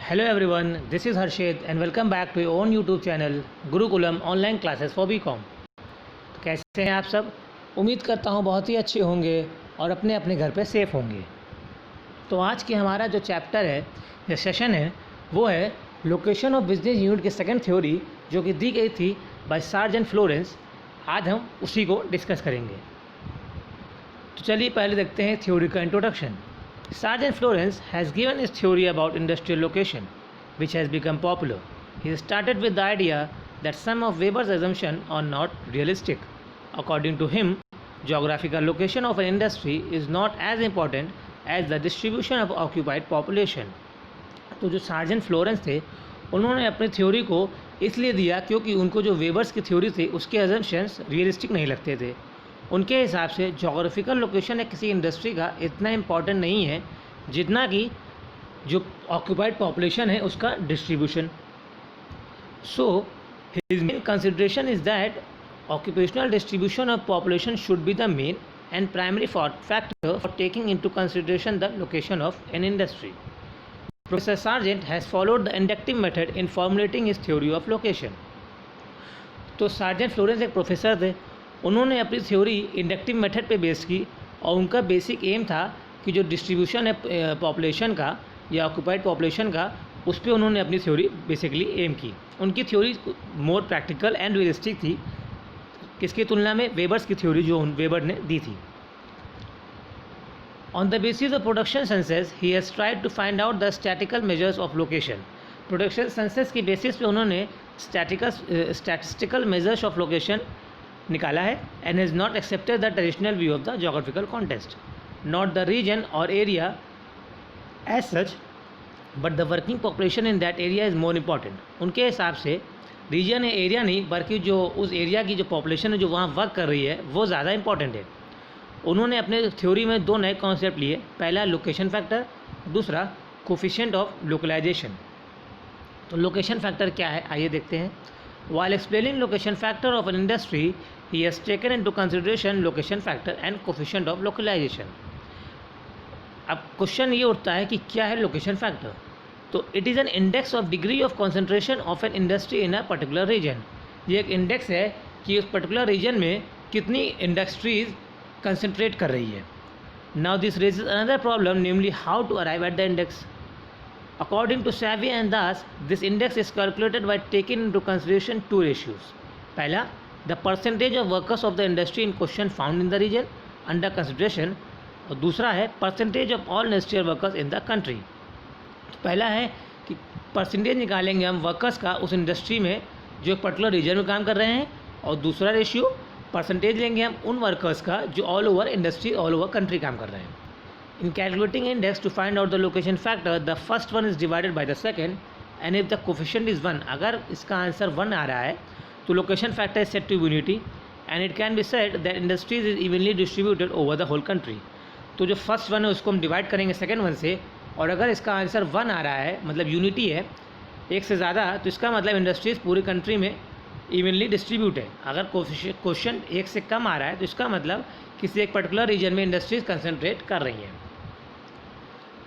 Hello everyone, this is Harshit and welcome back to your own YouTube channel Gurukulam online classes for BCom. तो कैसे हैं आप सब? उम्मीद करता हूँ बहुत ही अच्छे होंगे और अपने अपने घर पे सेफ़ होंगे। तो आज की हमारा जो चैप्टर है या सेशन है वो है लोकेशन ऑफ बिजनेस यूनिट की सेकंड थ्योरी जो कि दी गई थी बाय सार्जेंट फ्लोरेंस। आज हम उसी को डिस्कस करेंगे। तो चलिए पहले देखते हैं थ्योरी का introduction. Sergeant Florence has given his theory about industrial location, which has become popular. He started with the idea that some of Weber's assumptions are not realistic. According to him, geographical location of an industry is not as important as the distribution of occupied population. तो जो sergeant Florence थे उन्होंने अपनी theory को इसलिए दिया क्योंकि उनको जो वेबर्स की थ्योरी थी उसके अजम्पशंस रियलिस्टिक नहीं लगते थे। उनके हिसाब से जोग्राफिकल लोकेशन है किसी इंडस्ट्री का इतना इम्पॉर्टेंट नहीं है जितना कि जो ऑक्यूपाइड पॉपुलेशन है उसका distribution. So his main consideration is that occupational distribution of population should be the main and primary factor for taking into consideration the location of an industry. Professor sergeant has followed the inductive method in formulating his theory of location. तो sergeant Florence एक professor थे, उन्होंने अपनी theory inductive method पे base की और उनका basic M था कि जो डिस्ट्रीब्यूशन है पॉपुलेशन का या ऑक्यूपाइड पॉपुलेशन का उस पर उन्होंने अपनी थ्योरी बेसिकली एम की। उनकी theory more practical and realistic थी किसकी तुलना में वेबर्स की थ्योरी जो वेबर ने दी थी। On the basis of production census he has tried to find out the statical measures of location. Production census की बेसिस पे उन्होंने स्टैटिस्टिकल मेजर्स ऑफ लोकेशन निकाला है and has not accepted the traditional view of the geographical context not the region or area as such but the working population in that area is more important. उनके हिसाब से reason या area नहीं बल्कि जो उस एरिया की जो पॉपुलेशन है जो वहाँ वर्क कर रही है वो ज़्यादा इंपॉर्टेंट है। उन्होंने अपने थ्योरी में दो नए कॉन्सेप्ट लिए, पहला लोकेशन फैक्टर, दूसरा कोफिशिएंट ऑफ लोकलाइजेशन। तो लोकेशन फैक्टर क्या है आइए देखते हैं। While explaining location factor of an industry, he has taken into consideration location factor and coefficient of localization. अब क्वेश्चन ये उठता है कि क्या है लोकेशन फैक्टर। तो it is an index of degree of concentration of an industry in a particular region. ये एक इंडेक्स है कि उस पर्टिकुलर रीजन में कितनी इंडस्ट्रीज कंसंट्रेट कर रही है। Now this raises another problem, namely how to arrive at the index. According to Savy and Das, this index is calculated by taking into consideration two ratios. पहला, the percentage of workers of the industry in question found in the region under consideration, और दूसरा है percentage of all industrial workers in the country. पहला है कि percentage निकालेंगे हम workers का उस इंडस्ट्री में जो एक पर्टिकुलर रीजन में काम कर रहे हैं, और दूसरा रेशियो परसेंटेज लेंगे हम उन वर्कर्स का जो all over industry all over country काम कर रहे हैं। In calculating index to find out the location factor, the first one is divided by the second, and if the coefficient is 1, अगर इसका आंसर 1 आ रहा है तो location factor is set to unity and it can be said that industries is evenly distributed over the whole country. तो जो first one है उसको हम डिवाइड करेंगे सेकेंड वन से, और अगर इसका आंसर 1 आ रहा है मतलब यूनिटी है एक से ज़्यादा, तो इसका मतलब इंडस्ट्रीज़ पूरी कंट्री में इवनली डिस्ट्रीब्यूट है। अगर क्वेश्चन एक से कम आ रहा है तो इसका मतलब किसी एक पर्टिकुलर रीजन में इंडस्ट्रीज कंसनट्रेट कर रही हैं।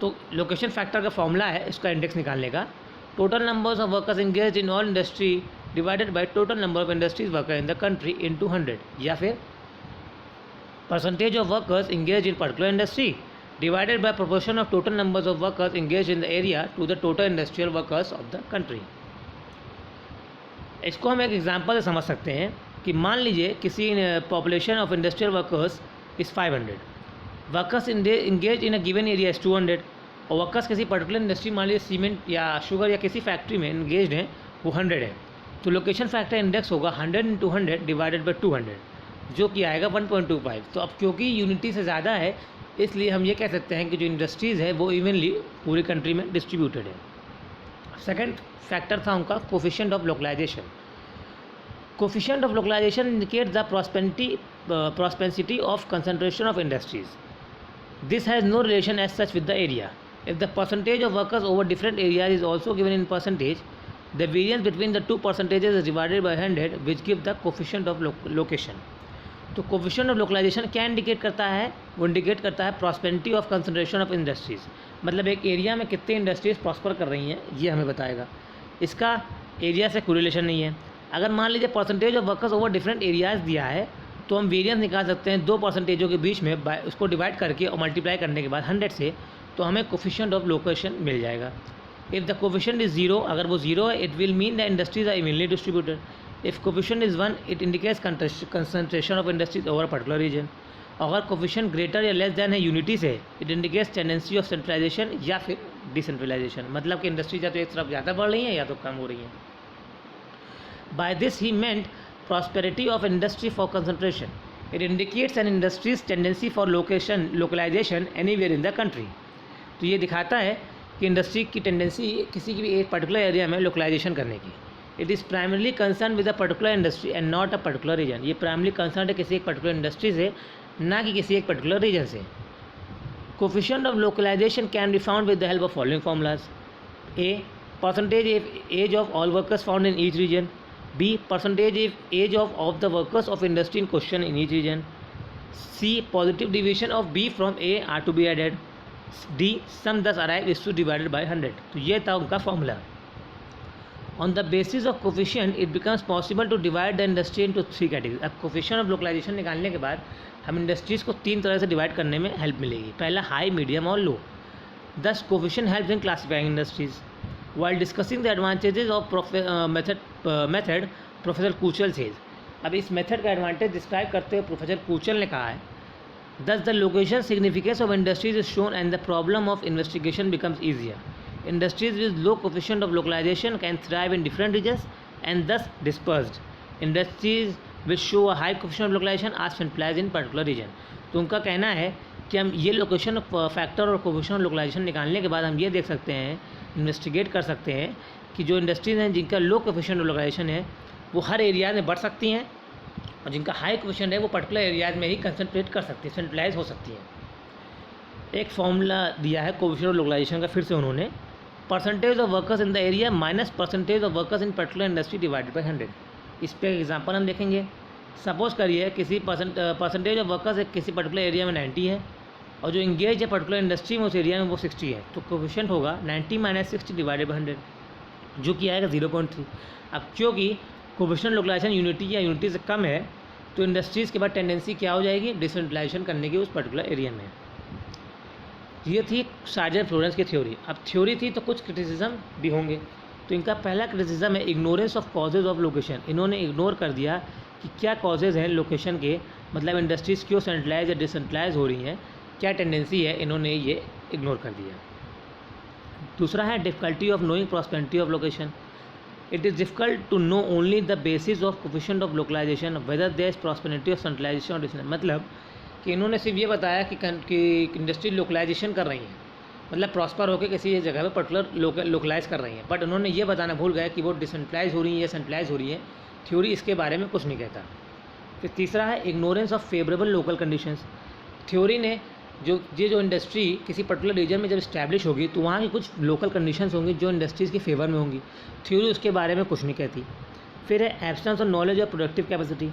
तो लोकेशन फैक्टर का फॉर्मूला है इसका इंडेक्स निकालने का, total numbers of workers engaged in all industry divided by total number of industries worker in the country in 200, या फिर percentage of workers engaged in particular industry divided by proportion of total numbers of workers engaged in the area to the total industrial workers of the country. इसको हम एक example से समझ सकते हैं कि मान लीजिए किसी population of industrial workers is 500, workers engage in a given area is 200, और वर्कर्स किसी पर्टिकुलर इंडस्ट्री मान लीजिए सीमेंट या शुगर या किसी फैक्ट्री में इंगेज हैं वो 100 है। तो लोकेशन फैक्टर इंडेक्स होगा 100 × 200 डिवाइडेड बाई 200 जो कि आएगा 1.25। तो अब क्योंकि यूनिटी से ज़्यादा है इसलिए हम ये कह सकते हैं कि जो इंडस्ट्रीज़ है वो इवनली पूरी कंट्री में डिस्ट्रीब्यूटेड है। सेकेंड फैक्टर था उनका coefficient of localisation. Coefficient of localisation indicate the propensity of concentration of industries. This has no relation as such with the area. If the percentage of workers over different areas is also given in percentage, the variance between the two percentages is divided by 100, which give the coefficient of location. तो coefficient of localisation क्या indicate करता है? वो indicate करता है prosperity of concentration of industries, मतलब एक area में कितनी इंडस्ट्रीज़ प्रॉस्पर कर रही हैं ये हमें बताएगा। इसका एरिया से कोरिलेशन नहीं है। अगर मान लीजिए percentage of workers over different areas दिया है तो हम वेरिएंस निकाल सकते हैं 2 परसेंटेजों के बीच में उसको डिवाइड करके और मल्टीप्लाई करने के बाद 100 से, तो हमें कोफिशिएंट ऑफ लोकेशन मिल जाएगा। इफ़ द कोफिशिएंट इज़ 0, अगर वो 0 है, it will mean the industries are evenly distributed. If coefficient is 1, it indicates concentration of industries over particular region. अगर कोफिशिएंट ग्रेटर या लेस देन है यूनिटी से, it indicates tendency of centralisation या फिर decentralisation, मतलब कि इंडस्ट्रीज या तो एक तरफ ज़्यादा बढ़ रही हैं या तो कम हो रही हैं। बाय दिस ही मेंट prosperity of industry for concentration. It indicates an industry's tendency for localization anywhere in the country. तो ये दिखाता है कि इंडस्ट्री की टेंडेंसी किसी की भी एक पर्टिकुलर एरिया में लोकलाइजेशन करने की। It is primarily concern with a particular industry and not a particular region. ये प्राइमरली कंसर्न है किसी एक पर्टिकुलर इंडस्ट्री से, ना कि किसी एक पर्टिकुलर रीजन से। Coefficient of localisation can be found with the help of following formulas. A, percentage age of all workers found in each region. B, percentage age of the workers of industry in question in each region. C, positive deviation of B from A are to be added. D, sum thus arrive is to divided by 100. तो ये था उनका formula. On the basis of coefficient, it becomes possible to divide the industry into 3 categories. अब coefficient of localization निकालने के बाद हम industries को 3 तरह से डिवाइड करने में हेल्प मिलेगी। पहला हाई, मीडियम और लो। Thus coefficient helps in classifying industries. While discussing the advantages of method, professor Kuchhal says, अब इस मेथड का एडवांटेज डिस्क्राइब करते हुए प्रोफेसर कूचल ने कहा है, thus the location significance of industries is shown and the problem of investigation becomes easier. Industries with low coefficient of localization can thrive in different regions and thus dispersed. Industries which show a high coefficient of localization are centralized in particular region. तो उनका कहना है कि हम ये location factor और coefficient of localisation निकालने के बाद हम ये देख सकते हैं, इन्वेस्टिगेट कर सकते हैं कि जो इंडस्ट्रीज़ हैं जिनका लो कोफिशिएंट ऑफ लोकलाइजेशन है वो हर एरिया में बढ़ सकती हैं, और जिनका हाई कोफिशिएंट है वो पर्टिकुलर एरियाज में ही कंसंट्रेट कर सकती है, सेंट्रलाइज हो सकती हैं। एक फॉर्मूला दिया है कोफिशिएंट ऑफ लोकलाइजेशन का फिर से उन्होंने, percentage of workers in the area minus percentage of workers in particular industry divided by 100। इस पर एग्जाम्पल हम देखेंगे। सपोज करिए किसी परसेंटेज ऑफ वर्कर्स किसी पर्टिकुलर एरिया में 90 है और जो इंगेज है पर्टिकुलर इंडस्ट्री में उस एरिया में वो 60 है, तो कोफिशिएंट होगा 90 माइनस 60 डिवाइडेड बाई 100, जो कि आएगा 0.3। अब क्योंकि कोफिशिएंट लोकलाइजेशन यूनिटी या यूनिटी से कम है तो इंडस्ट्रीज़ के बाद टेंडेंसी क्या हो जाएगी, डिसेंट्रलाइजेशन करने की उस पर्टिकुलर एरिया में। ये थी सार्जेंट फ्लोरेंस की थ्योरी। अब थ्योरी थी तो कुछ क्रिटिसिज्म भी होंगे। तो इनका पहला क्रिटिसिज्म है ignorance of causes of location. इन्होंने इग्नोर कर दिया कि क्या कॉजेज हैं लोकेशन के, मतलब इंडस्ट्रीज़ क्यों सेंट्रलाइज या डिसेंट्रलाइज हो रही हैं, क्या टेंडेंसी है, इन्होंने ये इग्नोर कर दिया। दूसरा है difficulty of knowing prosperity of location. It is difficult to know only the basis of coefficient of localisation whether there is prosperity of centralisation और डिसेंट्रलाइजेशन। मतलब कि इन्होंने सिर्फ ये बताया कि इंडस्ट्री लोकलाइजेशन कर रही हैं, मतलब प्रॉस्पर होकर किसी जगह पे पर्टिकुलर लोकलाइज कर रही हैं, बट उन्होंने ये बताना भूल गए कि वो डिसेंट्रलाइज हो रही हैं या सेंट्रलाइज हो रही हैं। थ्योरी इसके बारे में कुछ नहीं कहता। फिर तीसरा है ignorance of favourable local conditions. Theory ने जो इंडस्ट्री किसी पर्टिकुलर रीजन में जब इस्टेब्लिश होगी तो वहाँ की कुछ लोकल कंडीशंस होंगी जो इंडस्ट्रीज़ के फेवर में होंगी, थ्योरी उसके बारे में कुछ नहीं कहती। फिर है एब्सेंस ऑफ नॉलेज और productive capacity.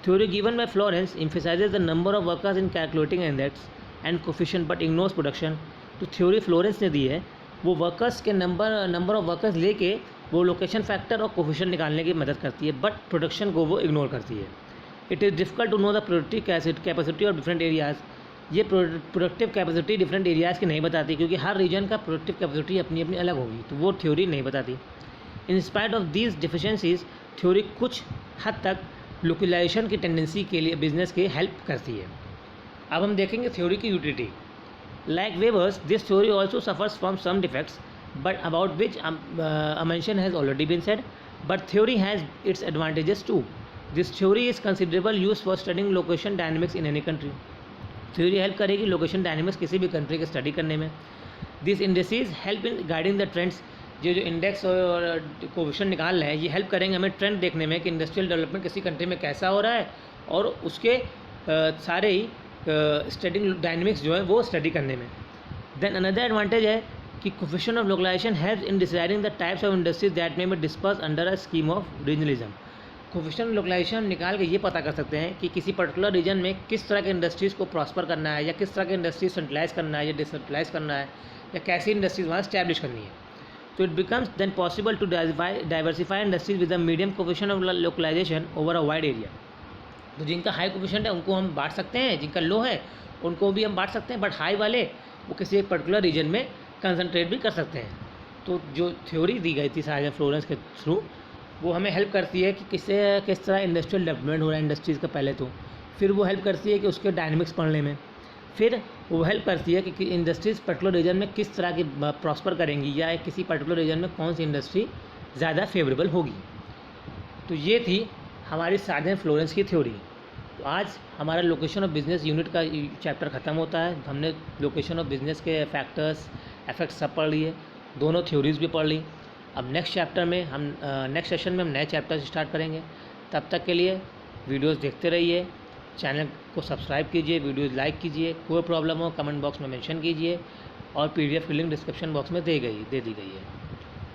Theory given by Florence emphasizes the number of workers in calculating index and coefficient but ignores production। तो थ्योरी फ्लोरेंस ने दी है वो वर्कर्स के नंबर ऑफ वर्कर्स लेके वो लोकेशन फैक्टर और कोफिशिएंट निकालने की मदद करती है, बट प्रोडक्शन को वो इग्नोर करती है। It is difficult to know the productive capacity of different areas. ये प्रोडक्टिव कैपेसिटी डिफरेंट एरियाज़ की नहीं बताती, क्योंकि हर रीजन का प्रोडक्टिव कैपेसिटी अपनी अपनी अलग होगी, तो वो थ्योरी नहीं बताती। In spite of these deficiencies theory कुछ हद तक लोकलाइजेशन की टेंडेंसी के लिए बिजनेस के हेल्प करती है। अब हम देखेंगे थ्योरी की utility. Like Weber's this theory also suffers from some defects but about which a mention has already been said, but theory has its advantages too. This theory is considerable use for studying location dynamics in any country. Theory help करेगी location dynamics किसी भी country के study करने में। This indexes help in guiding the trends. जो index और coefficient निकाल रहे हैं ये हेल्प करेंगे हमें ट्रेंड देखने में कि इंडस्ट्रियल डेवलपमेंट किसी कंट्री में कैसा हो रहा है, और उसके सारे ही स्टडिंग डायनेमिक्स जो है वो स्टडी करने में। देन अनदर एडवांटेज है कि coefficient of localization help in deciding the types of industries that may be disperse under a scheme of regionalism. Coefficient localization हम निकाल के ये पता कर सकते हैं कि किसी पर्टिकुलर रीजन में किस तरह के इंडस्ट्रीज़ को प्रॉस्पर करना है, या किस तरह के इंडस्ट्रीज सेंट्रलाइज करना है या डिसेंट्रलाइज करना है, या कैसी इंडस्ट्रीज वहाँ स्टैब्लिश करनी है। तो it becomes then possible to diversify industries with a medium coefficient of localization over a wide area. तो जिनका हाई कोफिशिएंट है उनको हम बांट सकते हैं, जिनका लो है उनको भी हम बांट सकते हैं, बट हाई वाले वो किसी एक पर्टिकुलर रीजन में कंसनट्रेट भी कर सकते हैं। तो जो थ्योरी दी गई थी साइजन फ्लोरेंस के थ्रू, वो हमें हेल्प करती है कि किस तरह इंडस्ट्रियल डेवलपमेंट हो रहा है इंडस्ट्रीज़ का पहले तो, फिर वो हेल्प करती है कि उसके डायनेमिक्स पढ़ने में, फिर वो हेल्प करती है कि इंडस्ट्रीज़ पर्टिकुलर रीजन में किस तरह की प्रॉस्पर करेंगी, या किसी पर्टिकुलर रीजन में कौन सी इंडस्ट्री ज़्यादा फेवरेबल होगी। तो ये थी हमारी साइजन फ्लोरेंस की थ्योरी। तो आज हमारा लोकेशन ऑफ बिजनेस यूनिट का चैप्टर ख़त्म होता है। हमने लोकेशन ऑफ बिजनेस के फैक्टर्स, इफेक्ट्स सब पढ़ लिए, दोनों थ्योरीज भी पढ़ ली। अब नेक्स्ट चैप्टर में हम नेक्स्ट सेशन में हम नए चैप्टर स्टार्ट करेंगे। तब तक के लिए वीडियोस देखते रहिए, चैनल को सब्सक्राइब कीजिए, वीडियोस लाइक कीजिए, कोई प्रॉब्लम हो कमेंट बॉक्स में मेंशन कीजिए, और PDF की लिंक डिस्क्रिप्शन बॉक्स में दे दी गई है।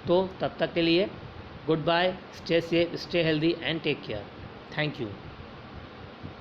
तो तब तक के लिए goodbye, stay safe, stay healthy and take care. Thank you.